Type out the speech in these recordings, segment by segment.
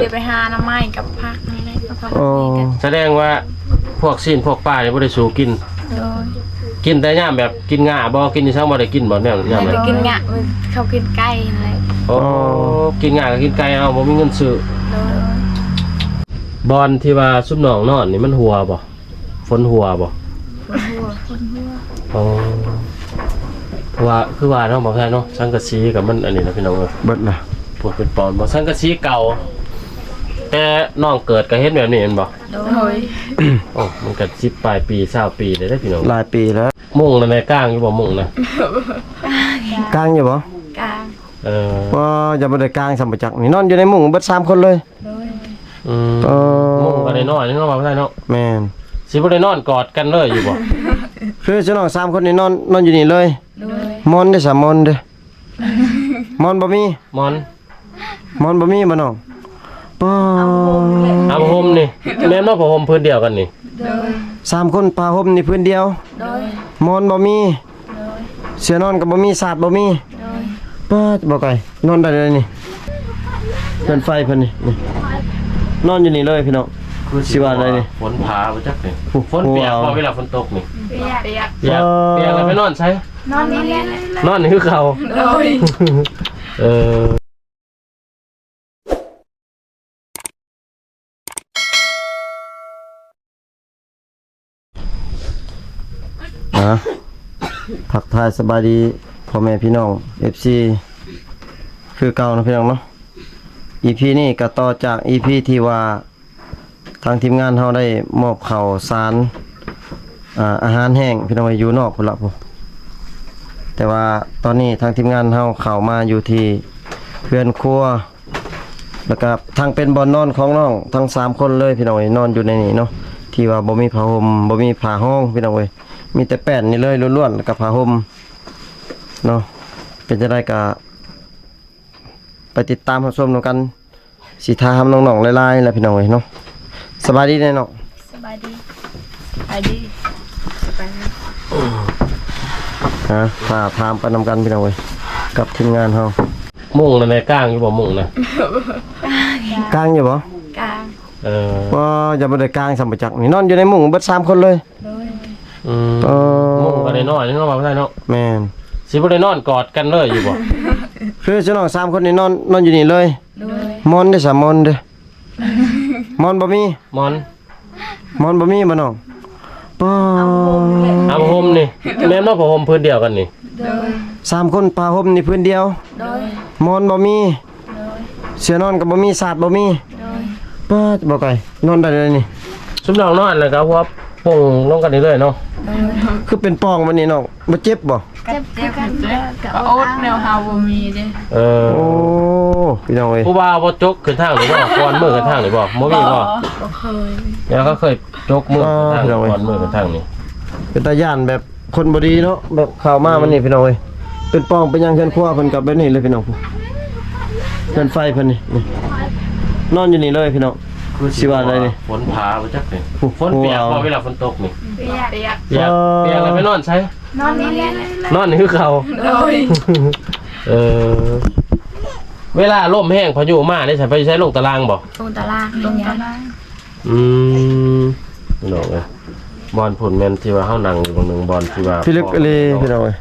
เดี๋ยวไปหาน้ำไม้กับผักนั่นแหละกับผักกัน แสดงว่าพวกซีนพวกปลาเนี่ยบ่ได้สู่กิน โดย กินแต่ย่ามแบบกินง่าบ่กินอีสังบ่ได้กินบ่แนวย่าม ไป นั้น กินงะเขากินไก่อะไร โอ้กินง่าก็กินไก่เอาบ่มีเงินซื้อ โดย บอลที่ว่าซุปหนองนอนนี่มันหัวบ่ฝนหัวบ่ คนหัว อ๋อว่าคือว่าเนาะบ่ใช่เนาะสังกะสีกับมันอันนี้นะพี่น้องเอ้ย เบิดน่ะ ปวดเป็นปอนบ่สังกะสีเก่าแต่น้องเกิดก็เฮ็ดแบบนี้แม่นบ่ โดย โอ้มันก็10ปลายปี20ปีได้พี่น้อง หลายปีแล้ว มุ่งนั่นในก้างอยู่บ่มุ่งนะ กลางอยู่บ่ กลาง ว่าจะบ่ได้กลางสมบัจักนี่นอนอยู่ในมุ้งเบิด3คนเลย โดย มุ่งก็ได้น้อยนึงเนาะบ่ได้เนาะ แม่น สิบ่ได้นอนกอดกันเลยอยู่บ่ คือเจ้าน้อง3คนนี่นอนอยู่นี่เลย โดย มอนได้สามมอนเด้มอนบ่มี มอน บ่มีบ่น้องป้า อาห่มนี่แม่นบ่ผ้าห่มพื้นเดียวกันนี่ โดย 3คนผ้าห่มนี่พื้นเดียว โดย มอนบ่มี โดย เสื้อนอนก็บ่มีสาดบ่มี โดย ป้าบ่ไกลนอนได้เลยนี่เพิ่นไฟเพิ่นนี่นอนอยู่นี่เลยพี่น้อง สิว่าอะไรนี่ ฝนพาบ่จักนี่ฝนเปียกพอเวลาฝนตกนี่ เปียก เปียกแล้วไปนอนใช้ นอนนี่แหละ นอนนี่คือเขา โดย เออ ทักทายสบายดีพ่อแม่พี่น้อง FC คือเก่านะพี่น้องเนาะ EP นี้ก็ต่อจาก EP ที่ว่าทางทีมงานเฮาได้มอบข้าวสารอาหารแห้งพี่น้องอยู่นอกพุ่นละพุ่นแต่ว่าตอนนี้ทางทีมงานเฮาเข้ามาอยู่ที่เรือนครัวแล้วก็ทางเป็นบ่อนนอนของน้องทั้ง3คนเลยพี่น้องนอนอยู่ในนี้เนาะที่ว่าบ่มีผ้าห่มบ่มีผ้าห้องพี่น้องเอ้ยมีแต่แป้นนี่เลยล้วนๆแล้วก็ผ้าห่มเนาะเป็นจังได๋ก็ไปติดตามรับชมนำกันสิถามน้องๆหลายๆแหละพี่น้องเอ้ยเนาะสบายดีแน่เนาะ สบายดีสบายดีสบายดี ถ้าถามไปนำกันพี่น้องเอ้ยกับทีมงานเฮา มุ่งนั่นในก้างอยู่บ่มุ่งนะ กลางอยู่บ่ กลาง ว่าจะบ่ได้กลางสมบัจักนี่นอนอยู่ในมุ้งเบิด3คนเลย โดย มุ่งก็ได้น้อยนึงเนาะบ่ได้เนาะ แม่น สิบ่ได้นอนกอดกันเลยอยู่บ่ คือเจ้าน้อง3คนนี่นอนอยู่นี่เลย โดย มอนได้สามมอนเด้มอนบ่มี มอน บ่มีบ่น้องป้า อาห่มนี่แม่นบ่ผ้าห่มพื้นเดียวกันนี่ โดย 3คนผ้าห่มนี่พื้นเดียว โดย มอนบ่มี โดย เสื้อนอนก็บ่มีสาดบ่มี โดย ป้าบ่ไกลนอนได้เลยนี่ ซุมน้องนอนแล้วก็หัวป่งลงกันนี่เลยเนาะ คือเป็นปองบัดนี้น้องบ่เจ็บบ่ เจ็บกันก็ โอ๊ตแนวฮาวบ่มีเด้ โอ้พี่น้องเอ้ย ผู้บ่าวบ่จกขึ้นทางหรือบ่ก่อนมือขึ้นทางหรือบ่บ่มีบ่ บ่เคย แล้วเขาเคยจกมือขึ้นทางก่อนมือขึ้นทางนี่ เป็นตาย่านแบบคนบ่ดีเนาะแบบเข้ามามันนี่พี่น้องเอ้ยเป็นปองเป็นหยังเพิ่นครัวเพิ่นกับแบบนี้เลยพี่น้องเพิ่นไฟเพิ่นนี่นอนอยู่นี่เลยพี่น้องสิว่าอะไรนี่ ฝนพาบ่จักนี่ฝนเปียกพอเวลาฝนตกนี่ เปียก เปียกแล้วไปนอนใช้ นอนนี่แหละ นอนนี่คือเขา โดย เวลาลมแห้งพายุมาได้ใช้ไปใช้ลงตารางบ่ ตรงตารางตรงนี้ พี่น้องเอ้ยบอลผลแม่นที่ว่าเฮานั่งอยู่บางนึงบอลที่ว่า พี่ลึกเลยพี่น้องเอ้ย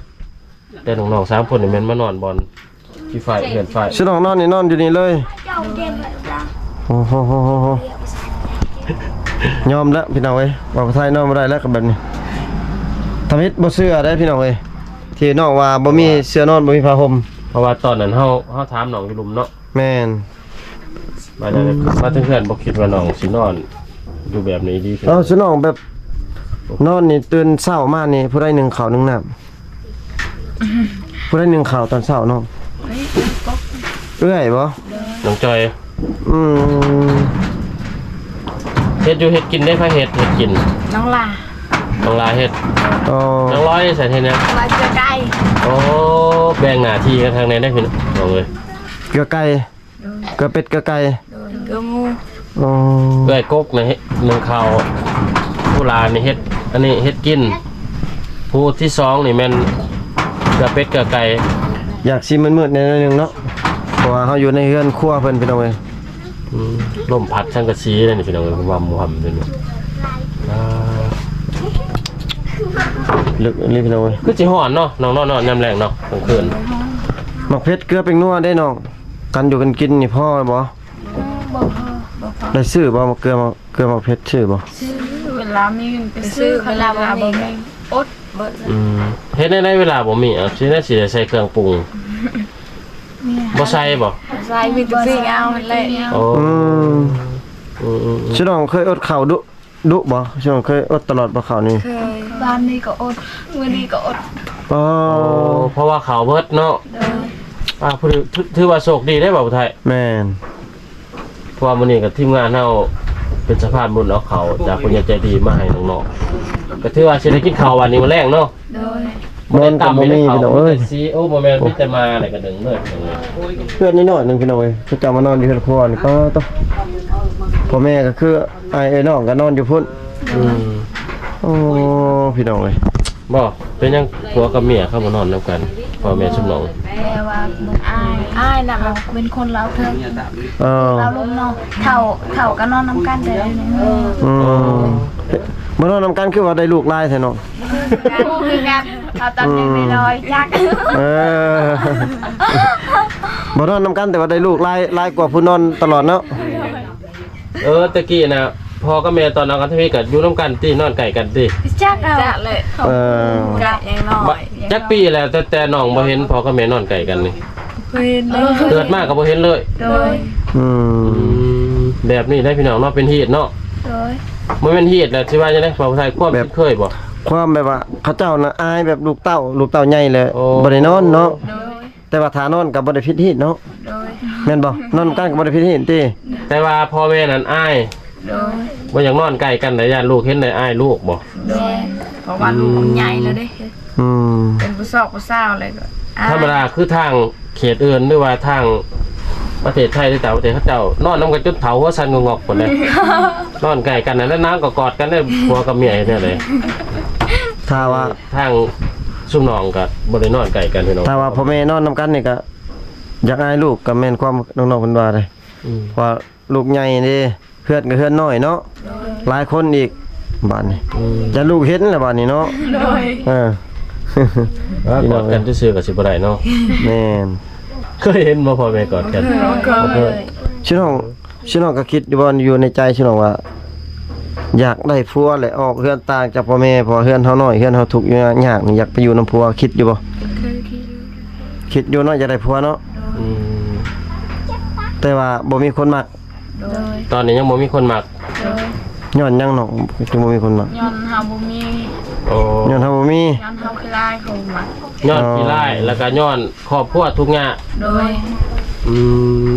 แต่น้องๆ3คนนี่แม่นมานอนบอลที่ไฟเฮือนไฟ สิน้องนอนนี่นอนอยู่นี่เลยโอ้โหยอมแล้วพี่น้องเอ้ยว่าไทยนอนบ่ได้แล้วกับแบบนี้ทำให้บ่เชื่อได้พี่น้องเอ้ยที่น้องว่าบ่มีเสื้อนอนบ่มีผ้าห่ม เพราะว่าตอนนั้นเฮาถามน้องอยู่ลุมเนาะ แม่น มาได้มาถึงเพื่อนบ่คิดว่าน้องสินอนอยู่แบบนี้ดี เอาสิน้องแบบนอนนี่ตื่นเช้ามานี่ผู้ใดนึ่งข้าวนึ่งน้ำผู้ใดนึ่งข้าวตอนเช้าน้องเอื้อยบ่ น้องจอย อืม เฮ็ดอยู่เฮ็ดกินได้พะเฮ็ดกิน น้องลา น้องลาเฮ็ด อ๋อ น้องร้อยใส่เฮ็ดนะ ลาเจอไก่ โอ้แบ่งหน้าที่กันทางไหนได้พี่น้องเอ้ย เกลือไก่เกลือเป็ดเกลือไก่ โดยเกลืองู อ๋อ เอ้ยกกนะนึ่งข้าวผู้ลานี่เฮ็ดอันนี้เฮ็ดกินผู้ที่2นี่แม่นกระเป็ดกระไก่ อยากชิมมันมืดๆหน่อยนึงเนาะเพราะว่าเฮาอยู่ในเรือนครัวเพิ่นพี่น้องเอ้ย ลมพัดช่างกระชี้เลยนี่พี่น้องวำวำเลยนี่อ่า ลึกรีบเลย คือสิฮ้อนเนาะน้องนอนยามแรงเนาะกลางคืน หมักเพชรเกลือเป็นนัวได้น้องกันอยู่กันกินนี่พ่อบ่ บ่พอได้ซื้อบ่มาเกลือมาเกลือหมักเพชรซื้อบ่ ซื้อเวลามีเงินไปซื้อเวลาบ่มีอดเบิด เฮ็ดในเวลาบ่มีเอาสิได้สิได้ใส่เครื่องปรุงบ่ใส่บ่ ใส่มีแต่ปิ้งเอาแหละ โอ้ ชิน้องเคยอดข้าวดุบ่ชิน้องเคยอดตลอดบ่ข้าวนี่ เคยบ้านนี้ก็อดมื้อนี้ก็อด อ๋อ เพราะว่าเขาเบิดเนาะ เด้อ ผู้ถือว่าโชคดีได้บ่ผู้ไทย แม่น เพราะว่ามื้อนี้ก็ทีมงานเฮาเป็นสะพานบุญเอาเขาจากคนใจดีมาให้น้องๆก็ถือว่าสิได้กินข้าววันนี้มื้อแรงเนาะ เด้อ บ่นก็บ่มีพี่น้องเอ้ย ซีโอ้บ่แม่นมีแต่มาอะไรก็ดึงเลยจังเลย เพื่อนนิดหน่อยนึงพี่น้องเอ้ยคือจะมานอนอยู่เฮือนครัวนี่ก็ต้องพ่อแม่ก็คือไอ้น้องก็นอนอยู่พุ่นโอ้พี่น้องเอ้ย บ่เป็นหยังผัวกับเมียเข้ามานอนนํกันพ่อแม่ชุบน้อง แม่ว่ามึงอ้ายน่ะแบบเป็นคนลาวเทิง อ้าว ลาวลมเนาะเฒ่าก็นอนนํกันได้เลยนี่ มานอนนำกันคือว่าได้ลูกหลายแท้เนาะ คือกันเอาตอนยังน้อยๆจัก เออบ่นอนนำกันแต่ว่าได้ลูกหลายกว่าผู้นอนตลอดเนาะ ตะกี้น่ะพ่อกับแม่ตอนนั้นกันที่ก็อยู่นํกันตินอนใกล้กันติ จักเอาจักเลย เออ กะยังน้อย จักปีแล้วแต่น้องบ่เห็นพ่อกับแม่นอนใกล้กันนี่ เพิ่นเลย เกิดมาก็บ่เห็นเลย โดย อืม แบบนี้ได้พี่น้องเนาะเป็นฮีตเนาะ โดย บ่แม่นฮีตแล้วสิว่าจังได๋พ่อผู้ไทยความคิดเคยบ่ ความแบบว่าเขาเจ้าน่ะอายแบบลูกเต้าใหญ่เลย โอ้ บ่ได้นอนเนาะ โดย แต่ว่าถ้านอนก็บ่ได้ผิดฮีดเนาะ โดย แม่นบ่นอนกันก็บ่ได้ผิดฮีดติ แต่ว่าพ่อแม่นั้นอาย โดย บ่อยากนอนใกล้กันแต่ญาติลูกเห็นได้อายลูกบ่ โดยเพราะว่าลูกมันใหญ่แล้วเด้ อืม เป็นผู้สาวผู้สาวอะไรก็ ธรรมดาคือทางเขตอื่นหรือว่าทางประเทศไทยหรือต่างประเทศเขาเจ้านอนนำกันจนเฒ่าหัวสั่นงอกๆพุ่นเลย นอนใกล้กันแล้วน้ำก็กอดกันได้ผัวกับเมียเนี่ยเลย ถ้าว่า ทางซุ่มน้องก็บ่ได้นอนใกล้กันพี่น้อง ถ้าว่าพ่อแม่นอนนำกันนี่ก็อยากอายลูกก็แม่นความน้องๆเพิ่นว่าเลย อืม ว่าลูกใหญ่นี่เพื่อนก็เพื่อนน้อยเนาะหลายคนอีกบ้านนี้จะลูกเห็นแหละบ้านนี้เนาะ โดย เออ ว่ากอดกันซื่อๆก็สิบ่ได้เนาะ แม่น เคยเห็นบ่พ่อแม่กอดกัน เคย ชิน้องก็คิดอยู่บ่อยู่ในใจชิน้องว่า อยากได้ผัวแหละออกเฮือนต่างจากพ่อแม่เพอเฮือนเฮาน้อยเฮือนเฮาทุกข์อยู่ยากนี่อยากไปอยู่นำผัวคิดอยู่บ่ เคยคิด คิดอยู่เนาะอยากได้ผัวเนาะ อืม แต่ว่าบ่มีคนมัก โดย ตอนนี้ยังบ่มีคนมัก โดย ย้อนหยังน้องจึงบ่มีคนมัก ย้อนเฮาบ่มี โอ้ ย้อนเฮาบ่มี ย้อนเฮาคือลายเขามา ย้อนขี้ร้ายแล้วก็ย้อนครอบครัวทุกอย่าง โดย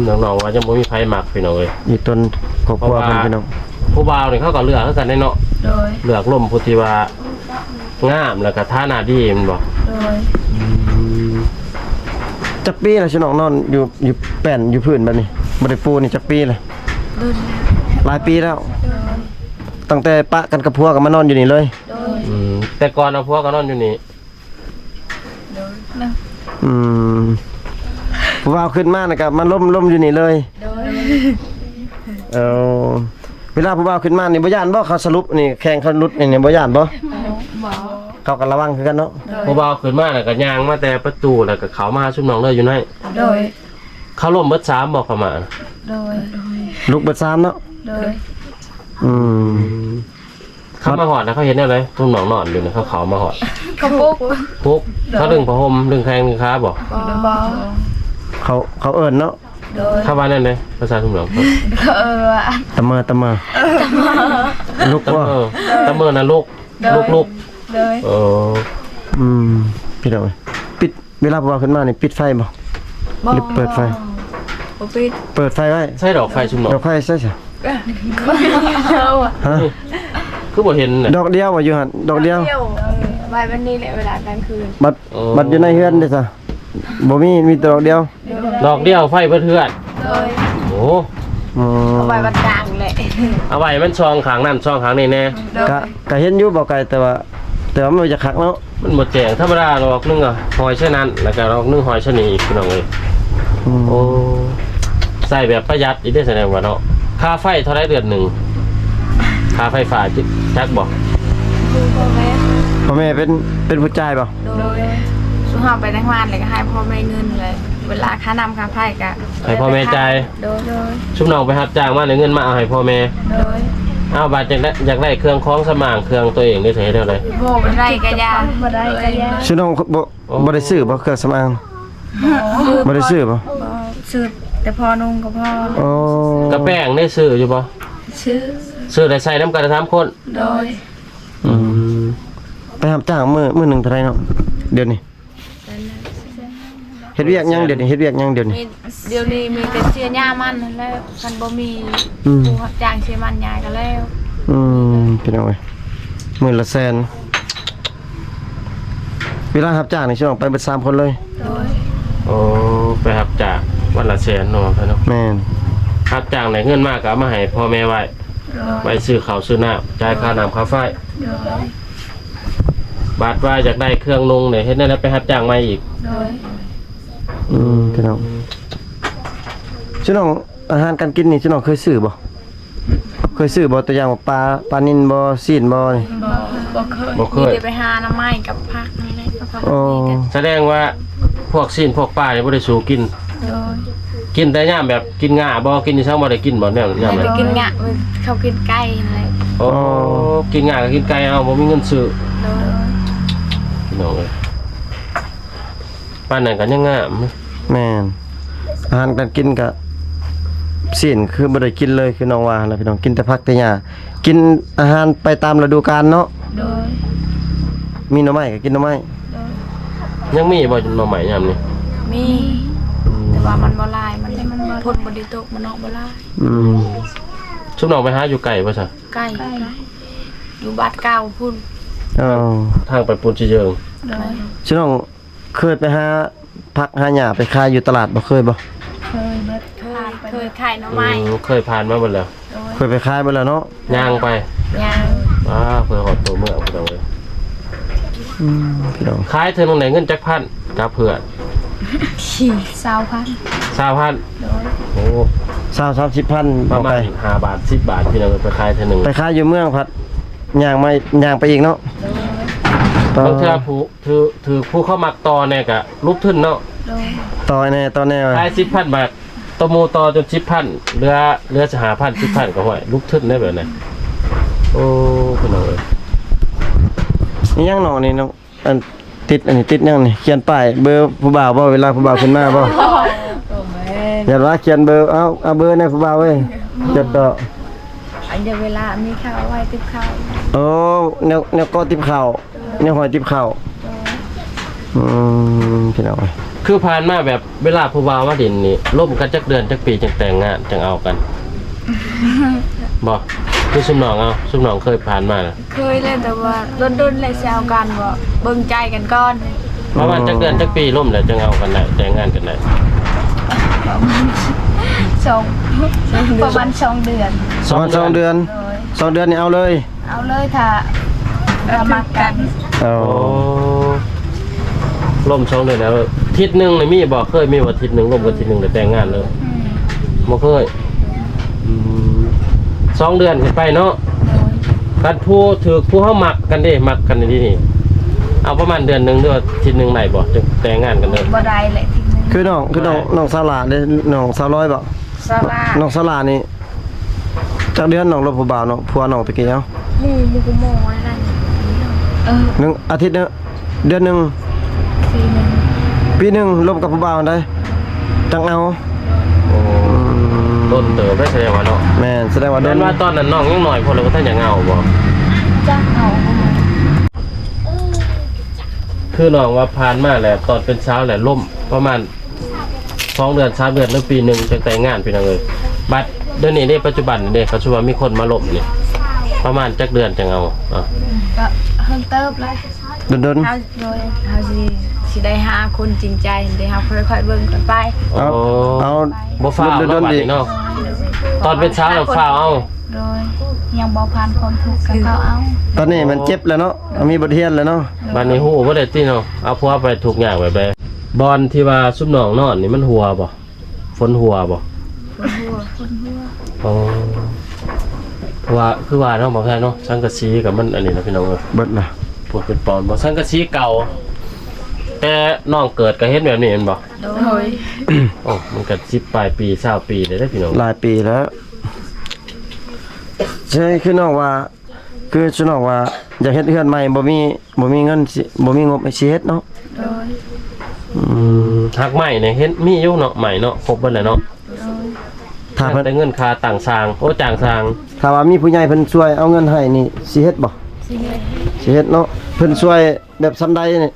น้องๆว่ายังบ่มีไผมักพี่น้องเอ้ย อีกตนครอบครัวเพิ่นพี่น้อง ผู้บ่าวนี่เขาก็เลือกคือกันได้เนาะ โดย เลือกล่มผู้ที่ว่างามแล้วก็ท่าหน้าดีแมันบ่ โดย จักปีแล้วชิน้องนอนอยู่แป้นอยู่พื้นบัดนี้บ่ได้ปูนี่จักปีแล้ว โดย หลายปีแล้ว ตั้งแต่ปะกันกับผัวก็มานอนอยู่นี่เลย โดย แต่ก่อนเอาผัวก็นอนอยู่นี่ โดยนะ อืมผู้บ่าวขึ้นมานะครับมันล่มอยู่นี่เลย โดย เอาเวลาผู้บ่าวขึ้นมานี่บ่ย่านบ่เขาสรุปนี่แข่งเขารุดนี่บ่ย่านบ่ บ่ เขาก็ระวังคือกันเนาะ ผู้บ่าวขึ้นมาแล้วก็ย่างมาแต่ประตูแล้วก็เข้ามาหาชุมน้องเลยอยู่ใน โดย เขาล่มเบิด3บ่เข้ามา โดย ลูกเบิด3เนาะ โดย อืม เขามาหอดนะเขาเห็นแนวใดชุมน้องนอนอยู่นะเขาเข้ามาหอด กระปุก ปุ๊บเขาดึงผ้าห่มดึงแข้งดึงขาบ่ บ่ เขาเอิ้นเนาะ โดย เข้ามานั่นเลยภาษาชุมน้อง ว่า ตะเมอลูก ตะ บ่ เมอตะเมอน่ะลูก ลูก โดย เออ อืมพี่น้องเอ้ยปิดเวลาผู้บ่าวขึ้นมานี่ปิดไฟบ่หรือเปิดไฟ บ่ปิด เปิดไฟไว้ ใช่ดอกไฟชุมน้อง ดอกไฟใช่จ้ะ เอาอ่ะ ฮะ คือบ่เห็นน่ะ ดอกเดียวบ่อยู่หั่นดอกเดียว ไว้วันนี้แหละเวลากลางคืน บัดอยู่ในเฮือนเด้อจ้ะบ่มีแต่ดอกเดียว ดอกเดียวไฟเบิดเทือน โดย โอ้ อืม ไว้วันกลางแหละ เอาไว้มันช่องข้างนั่นช่องข้างนี่แน่ ก็เห็นอยู่บ่ไกลแต่ว่ามันบ่จะคักเนาะ มันหมดแจงธรรมดาดอกนึงอ่ะหอยเช่นนั้นแล้วก็ดอกนึงหอยชะนีอีกพี่น้องเอ้ย อืม โอ้ ใส่แบบประหยัดอีกได้แสดงว่าเนาะค่าไฟเท่าไรเดือนหนึ่งค่าไฟฟ้าจักบอก คือพ่อแม่ พ่อแม่เป็นผู้จ่ายบ่ โดยสุขภาพไปทั้งวันเลยก็ให้พ่อแม่เงินเลย เวลาค่าน้ำค่าไฟก็ ให้พ่อแม่จ่าย โดย ชุบน้องไปรับจ้างมาในเงินมาเอาให้พ่อแม่ โดย เอาบาดอยากได้เครื่องคล้องสมางเครื่องตัวเองได้เท่าไหร่ โบบ่ได้กะยาบ่ได้กะยา ชื่อน้องบ่ได้ซื้อบ่เครื่องสำอางบ่ได้ซื้อบ่ บ่ซื้อแต่พอนุ่งก็พอ โอ้ กระแป้งได้ซื้ออยู่บ่ ซื้อ ได้ใส่น้ำกัน3คน โดย อืมไปรับจ้างมื้อหนึงเท่าไหร่เนาะเดี๋ยวนี้เฮ็ดเวียกยังเดี๋ยวนี้เฮ็ดเวียกยังเดี๋ยวนี้ มีเดี๋ยวนี้มีแต่เสียหญ้ามันนั่นแหล้วคันบ่มี อืม ผู้รับจ้างเสียมันยายก็แล้ว พี่น้องเอ้ยมื้อละแสนเวลารับจ้างนี่สิต้องไปเบิด3คนเลย โดย โอ้ไปรับจ้างวันละแสนเนาะเนาะ แม่น รับจ้างได้เงินมากก็เอามาให้พ่อแม่ไว้ โดย ไว้ซื้อข้าวซื้อน้ำจ่ายค่าน้ำค่าไฟ โดย บาดว่าอยากได้เครื่องนุ่งเนี่ยเฮ็ดได้แล้วไปรับจ้างมาอีก โดย พี่น้องชื่อน้องอาหารการกินนี่ชื่อน้องเคยซื้อบ่เคยซื้อบ่ตัวอย่างว่าปลานิ่นบ่ซีนบ่นี่ บ่เคยมีแต่ไปหาน้ำไม้กับผักนั่นแหละก็พอ โอ้ มีกัน แสดงว่าพวกซีนพวกปลาเนี่ยบ่ได้สู่กิน โดย กินแต่ย่ามแบบกินง่าบ่กินอีสังบ่ได้กินบ่แนวย่าม ไป เลย กินงะเขากินไก่นั่นแหละ โอ้กินง่าก็กินไก่เอาบ่มีเงินซื้อ โดย พี่น้องเอ้ยปานนั้นก็ยังงาม แม่นอาหารการกินก็ซีนคือบ่ได้กินเลยคือน้องว่าหั่นล่ะพี่น้องกินแต่ผักแต่หญ้ากินอาหารไปตามฤดูกาลเนาะ โดย มีหน่อไม้ก็กินหน่อไม้ โดย ยังมีบ่หน่อไม้ยามนี้ มีแต่ว่ามันบ่ลายมันพ่นบ่ได้ตกมันออกบ่ลาย อืม ชุบน้องไปหาอยู่ไกลบ่ซะ ไก่อยู่บ้านเก่าพุ่น อ้าว ทางไปปูนสิเยิง โดย ชื่อน้องเคยไปหาผักหาหญ้าไปขายอยู่ตลาดบ่เคยบ่ เคยขายหน่อไม้ เคยผ่านมาหมดแล้ว เคยไปขายบ่แล้วเนาะ ย่างไป ย่าง เพื่อหอดตัวเมื่อพี่น้องเอ้ย พี่น้อง ขายเธอตรงไหนเงินจักพันกับเพื่อน ขี่20,000 20,000 โดย โอ้ 20-30,000 ประ เอา มา ไป ณ5บาท10บาทพี่น้องไปขายเธอหนึ่ง ไปขายอยู่เมืองพัดย่างไปอีกเนาะ บางเทื่อผู้ถือผู้เข้ามักต่อเนี่ยกะรูปทุนเนาะ โดย ต่อแน่ ขาย10,000 บาทตวหมูต่อจน10,000เหลือจะ5,000 10,000ก็ห้วยรูปทุนได้แบบนั้นโอ้พี่น้องเอ้ย นี่ยังน้องนี่น้องอันติดอันนี้ติดยังนี่เขียนป้ายเบอร์ผู้บ่าวบ่เวลาผู้บ่าวขึ้นมาบ่อย่าว่าเขียนเบอร์เอาเบอร์ในผู้บ่าวเว้ยจดต่อ อันเดียวเวลามีข้าวไว้ติบข้าว โอ้แนวก็ติบข้าวแนวหอยติบข้าวพี่น้องเอ้ย คือผ่านมาแบบเวลาผู้บ่าวมาดินนี่ร่วมกันจักเดือนจักปีจังแต่งงานจังเอากันบ่คือซุมน้องเคยผ่านมาน่ะ เคยเลยแต่ว่าโดนๆเลยแซวกันว่าเบิ่งใจกันก่อน ประมาณจักเดือนจักปีร่วมแล้วจังเอากันได้แต่งงานกันได้ สองประมาณ2เดือน ประมาณ2เดือน โดย 2เดือนนี่เอาเลย เอาเลยถ้าเรามักกัน เอา โอ้ร่วม2เดือนแล้วทิศหนึงนี่มีบ่เคยมีว่าทิศหนึงร่วมกันทิศหนึงแล้วแต่งงานเลยบ่เคย2 เดือนขึ้นไปเนาะกันผู้เฮามักกันเด้มักกันนี่เอาประมาณเดือนหนึงหรือว่าทิศหนึงไหนบ่จะแต่งงานกันเลย บ่ได้แหละทีนึง คือน้องสาลาเด้น้องสาวร้อยบ่ สลา น้องสาลานี่จักเดือนน้องรบผู้บ่าวน้องผัวน้องตะกี้เอ้า หมูกุโมอะไรหนั่นนึ่งอาทิตย์เดือนหนึง ทีนึง ปีหนึงรบกับผู้บ่าวได้จังเอา โอ้ต้นเติบได้แสดงว่าเนาะ แม่นแสดงว่าโด เดิ น นว่าตอนนั้นน้องยังหน่อยพอเลยว่าท่านอย่างเงาบ่ จ้าเอา คือน้องว่าผ่านมาแหละตอนเป็นเช้าแหละล่มประมาณ2 เดือน3 เดือนหรือปีหนึงจะแต่งงานพี่น้องเอ้ยบัดเดี๋ยวนี้ในปัจจุบันนี่เขาชื่อว่ามีคนมาล่มนี่ประมาณจักเดือนจังเอาอ่ะ ก็เพิ่งเติบเลย โดน เฮาโดยเฮาสิได้หาคนจริงใจเดี๋ยวเฮาค่อยๆเบิ่งกันไป เอา โอ้ เอา บ่ฟ้าว โด เนาะ น บัด ๆดิ นี้เนาะตอนเป็นเช้าแล้วฟ้าวเอา โดยยังบ่ผ่านความทุกข์กับเขาเอา ตอนนี้มันเจ็บแล้วเนาะมีบทเรียนแล้วเนาะ บัดนี้ฮู้บ่ได้ติเนาะเอาผัวไปทุกอย่างไปบอลที่ว่าซุปน้องนอนนี่มันหัวบ่ฝนหัวบ่ โ คนหัว อ๋อว่าคือว่าเนาะบ่ใช่เนาะสังกะสีกับมันอันนี้นะพี่น้องเอ้ย เบิดล่ะ ปวดเป็นปอนบ่สังกะสีเก่า แต่น้องเกิดก็เฮ็ดแบบนี้แม่นบ่ โดย โอ้มันก็10ปลายปี20ปีได้เด้อพี่น้อง หลายปีแล้วใช่คือน้องว่าคือชุน้องว่าอยากเฮ็ดเฮือนใหม่บ่มีเงินสิบ่มีงบให้สิเฮ็ดเนาะ โดย หักใหม่เนี่ยเฮ็ดมีอยู่เนาะใหม่เนาะครบเบิดแล้วเนาะ โดย ถ้าเพิ่น ได้เงินค่าต่างสร้างโอ้จ้างสร้าง ถ้าว่ามีผู้ใหญ่เพิ่นช่วยเอาเงินให้นี่สิเฮ็ดบ่ สิเฮ็ด สิเฮ็ดเนาะเพิ่นช่วยแบบซำใดนี่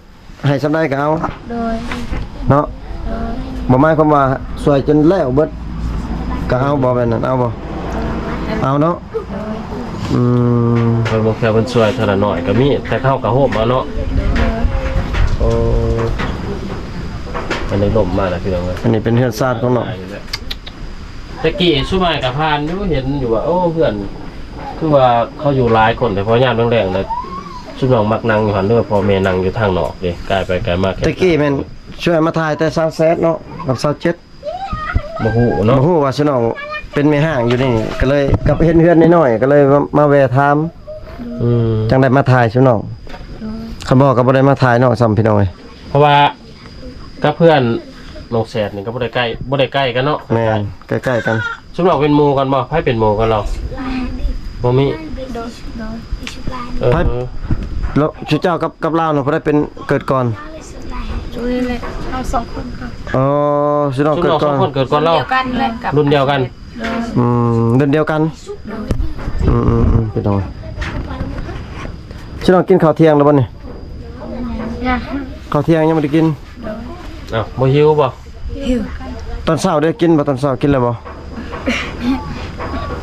ให้ซำใดก็เอา โดย เนาะ โดย บ่หมายความว่าช่วยจนแล้วเบิดก็เอาบ่แบบนั้นเอาบ่เอาเนาะอืม เพิ่นบ่แค่เพิ่นช่วยเท่านั้นหน่อยก็มีแต่เข้ากับโฮมเอาเนาะโอ้อันนี้ล่มมาแล้วพี่น้องเอ้ย อันนี้เป็นเฮือนซาดของน้อง ตะกี้ชุมายกับพานอยู่เห็นอยู่ว่าโอ้เพื่อนคือว่าเขาอยู่หลายคนแต่พอยามแรงๆแล้วชุมน้องมักนั่งอยู่หั่นเด้อพ่อแม่นั่งอยู่ทางนอกเด้กลายไปกลายมาแค่ ตะกี้แม่นช่วยมาถ่ายแต่20เซตเนาะกับ27 บ่ฮู้เนาะ บ่ฮู้ว่าสิน้องเป็นแม่ห้างอยู่นี่ก็เลยกลับไปเห็นเฮือนน้อยๆก็เลยมาแวะถาม อืม จังได้มาถ่ายซิน้องเขาบอกก็บ่ได้มาถ่ายเนาะซ้ำพี่น้องเอ้ย เพราะว่ากับเพื่อนน้องแสดนี่ก็บ่ได้ใกล้กันเนาะ แม่นใกล้ๆกัน ชุมน้องเป็นหมู่กันบ่ไผเป็นหมู่กันเราบ่มี โดยโดย เออ แล้วชื่อเจ้ากับลาวเนาะบ่ได้เป็นเกิดก่อน ช่วยเลยเราสองคนค่ะ อ๋อสิน้อง ชุม เกิด น้องส ก่ อ อง น คนเกิดก่อนเรา เดียวกันเลยกับ รุ่นเดียวกัน โดย เดือนเดียวกันพี่น้องสิน้องกินข้าวเที่ยงแล้วบ่นี่ เนี่ย ข้าวเที่ยงยังบ่ได้กิน อ้าวบ่หิวบ่ หิว ตอนเช้าได้กินบ่ตอนเช้ากินแล้วบ่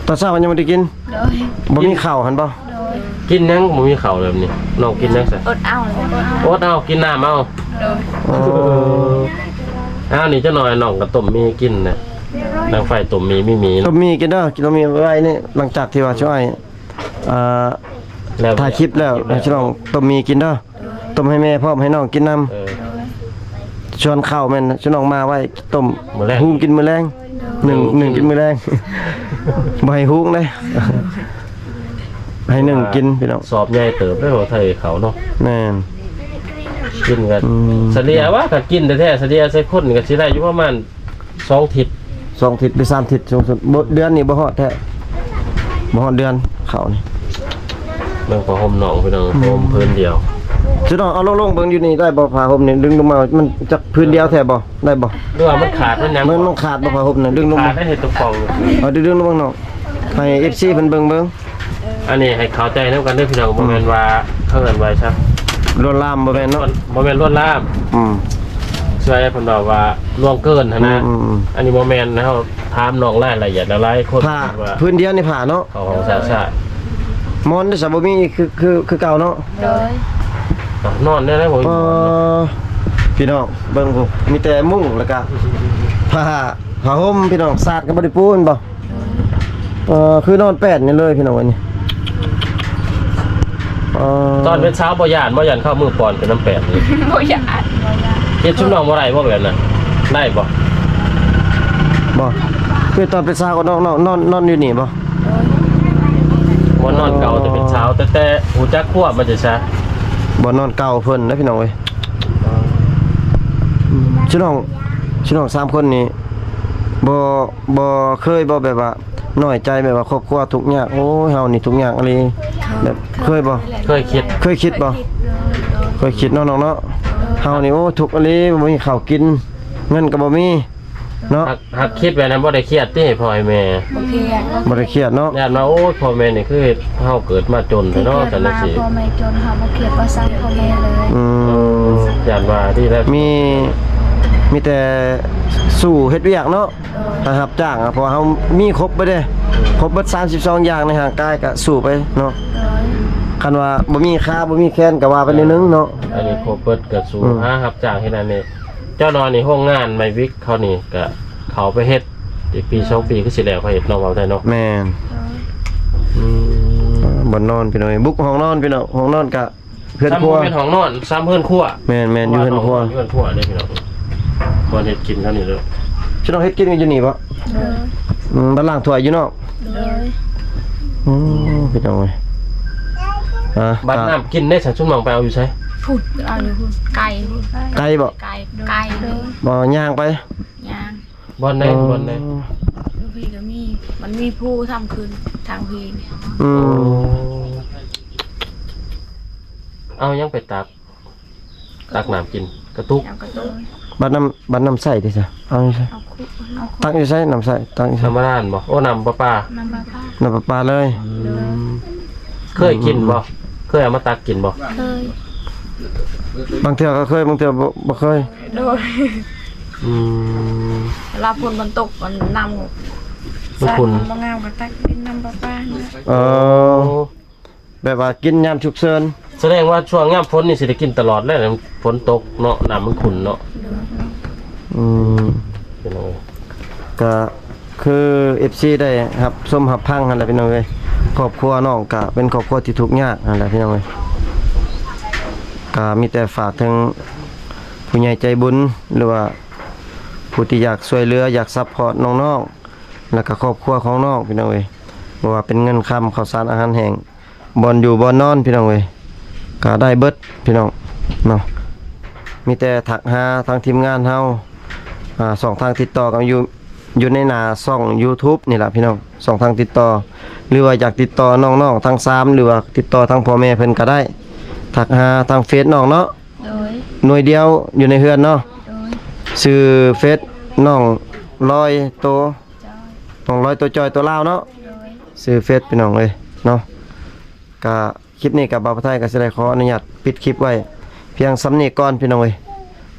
ตอนเช้ามันยังบ่ได้กิน โดย บ่มีข้าวหั่นบ่ โดย กินยังบ่มีข้าวแบบนี้น้องกินยังซะ อดเอาเลย โอ๊ตเอากินน้ำเอา โดย อ๋อ อ้าวนี่จะหน่อยน้องก็ต้มมีกินนะนางไฟต้มมีไม่มี ต้มมีกินเด้อกินต้มมีไว้นี่หลังจากที่ว่าช่วยแล้ว ถ่ายคลิปแล้วสิน้องต้มมีกินเด้อต้มให้แม่พร้อมให้น้องกินน้ำ เออ ชวนข้าวแม่นสิน้องมาไว้ต้ม มื้อแรก หุงกินมื้อแรงหนึ่งกินมื้อแรง บ่ให้หุงเด้ ให้หนึ่งกินพี่น้อง สอบใหญ่เติบได้บ่ไทยเขาเนาะ แม่น กินกัน อืม เสลียว่าก็กินแท้ๆเสลียใส่คนก็สิได้อยู่ประมาณ2ทิศ 2 ทิศหรือ3ทิศสูงสุดบ่เดือนนี่บ่ฮอดแท้บ่ฮอดเดือนข้าวนี่ เบิ่งผ้าห่มน้องพี่น้องห่มพื้นเดียว สิน้องเอาลงๆเบิ่งอยู่นี่ได้บ่ผ้าห่มนี่ดึงลงมามันจักพื้นเดียวแท้บ่ได้บ่ หรือว่ามันขาดมันยัง มันขาดบ่ผ้าห่มนี่ดึงลง ขา มา ดได้เฮ็ดตะฟองอยู่ เอาดึงลงมาเนาะให้ FC เพิ่นเบิ่ง อันนี้ให้เข้าใจนำกันเด้อพี่น้องบ่แม่นว่าเขาเอิ้นไว้ซะ ลวนลามบ่แม่นเนาะ บ่แม่นลวนลาม อืม ช่วยเพิ่นบอกว่าล่วงเกินหั่นนะ อืม อันนี้บ่แม่นนะเฮาถามน้องรายละเอียดหลายคน ผ้า ว่า พื้นเดียวนี่ผ้าเนาะ เขาของชาติ มอนได้ซะบ่มีคือเก่าเนาะ โดย นอนได้แล้วผม พี่น้องเบิ่งผมมีแต่มุ้งแล้วก็ผ้าห่มพี่น้องสาดกันบ่ได้ปูนบ่คือนอนแปดนี่เลยพี่น้องวันนี้ ตอนเป็นเช้าบ่ย่านเข้ามือปอนเป็นน้ำแปดนี่ โบอยาก เฮ็ดชุบน้องบ่ได้บ่แบบนั้นได้บ่ บ่คือตอนเป็นสาวก็นอนอยู่นี่บ่ บ่นอนเก่าแต่เป็นเช้าแต่หูจักควบมันจะซะ บ่นอนเก่าเพิ่นนะพี่น้องเว้ยชิน้อง3คนนี้บ่เคยบ่แบบว่าน้อยใจแบบว่าครอบครัวทุกข์ยากโอ้ยเฮานี่ทุกข์ยากอะไรแบบเคยบ่ เคยคิด เคยคิดบ่เคยคิดเนาะน้องเนาะเฮานี่โอ้ทุกข์อะไรบ่มีข้าวกินเงินก็บ่มีเนาะ หักคิดแบบนั้นบ่ได้เครียดติพ่อให้แม่ โอเคอ่ะ บ่ได้เครียดเนาะ ญาติมาโอ้ยพ่อแม่นี่คือเฮาเกิดมาจน ที่ เนาะ เกิ จั ด ง มา ซี่ พ่อแม่จนเขามาเกลียดว่าสร้างพ่อแม่เลย ญาติว่าที่แล้ว มีแต่สู้เฮ็ดเวียกเนาะรับจ้างอะเพราะว่าเฮามีครบไปเด้ครบเบิด32อย่างในร่างกายก็สู้ไปเนาะ โดย คันว่าบ่มีขาบ่มีแขนก็ว่าไปนิดนึงเนาะ อันนี้ครบเบิดก็สู้หารับจ้างเฮ็ดอันนี้เจ้านอนนี่โรงงานไมวิกเขานี่ก็เขาไปเฮ็ดอีกปี2ปีคือสิแล้วเขาเฮ็ดน้องเว้าได้เนาะ แม่นบ่นอนพี่น้อยบุกห้องนอนพี่น้องห้องนอนก็เพื่อนครัว ซ้ำเป็นห้องนอนซ้ำเพื่อนครัว แม่นอยู่เพื่อนครัว อยู่เพื่อนครัวได้พี่น้องบ่เฮ็ดกินเท่านี้เลย ชุดน้องเฮ็ดกินกันอยู่นี่บ่ โดย บ้านล่างถ้วยอยู่นอก โดย พี่น้องเอ้ยบัดน้ำกินได้ฉันชุ่มน้องไปเอาอยู่ใช่ พูดเอาอยู่พูดไก่พูด ไกลบ่ ไก่เลย บ่ย่างไป ยาง บอลในบอลใน ลูกพี่ก็มีมันมีผู้ทำคืนทางพี่เนี่ย อืม เอายังไปตักน้ำกินกระตุก เอากระตุ้น บ้านน้ำใส่ดิซะเอาอยู่ใส่ เอาคุเอาคุ ตั้งอยู่ใส่น้ำใส่ตั้งอยู่ใส่ น้ำมันบ่โอ้น้ำปลา น้ำปลาปลา น้ำประปาเลย เคยกินบ่เคยเอามาตักกินบ่ เคย บางเทื่อก็เคยบางเทื่อบ่เคย โดย อืม เวลาฝนมันตกมันนำ มันคุณ บางงามกับตักดินน้ำปลาปลาเนี่ย เออแบบว่ากินยามฉุกเฉิน แสดงว่าช่วงยามฝนนี่สิได้กินตลอดแล้วฝนตกเนาะน้ำมันขุ่นเนาะ อืม เป็นไง ก็คือ FC ได้ครับส้มหับพังนั่นแหละพี่น้องเอ้ยครอบครัวน้องก็เป็นครอบครัวที่ทุกข์ยากนั่นแหละพี่น้องเอ้ยก็มีแต่ฝากถึงผู้ใหญ่ใจบุญหรือว่าผู้ที่อยากช่วยเหลืออยากซัพพอร์ตน้องๆแล้วก็ครอบครัวของน้องพี่น้องเอ้ยบ่ว่าเป็นเงินคำข้าวสารอาหารแห้งบ่อนอยู่บ่อนนอนพี่น้องเอ้ยก็ได้เบิดพี่น้องเนาะมีแต่ทักหาทางทีมงานเฮาสองทางติดต่อกันอยู่ในหน้าช่อง YouTube นี่ล่ะพี่น้องสองทางติดต่อหรือว่าอยากติดต่อน้องๆทาง3หรือว่าติดต่อทางพ่อแม่เพิ่นก็ได้ทักหาทางเฟซน้องเนาะ โดย หน่วยเดียวอยู่ในเฮือนเนาะ โดย ชื่อเฟซน้องลอยโต จอย น้องลอยตัวจอยตัวลาวเนาะ โดย ชื่อเฟซพี่น้องเลยเนาะก็คลิปนี้กับบ่าวไทยก็สิได้ขออนุญาตปิดคลิปไว้เพียงสำนี้ก่อนพี่น้องเอ้ย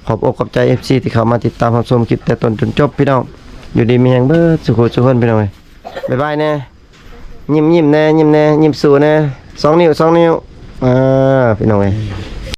ขอบอกขอบใจ FC ที่เข้ามาติดตามรับชมคลิปแต่ต้นจนจบพี่น้องอยู่ดีมีแรงเบิดสุขสุขคนพี่น้องเอ้ยบ๊ายบายแน่ยิ้มแน่ยิ้มสู้แน่2 นิ้วพี่น้องเอ้ย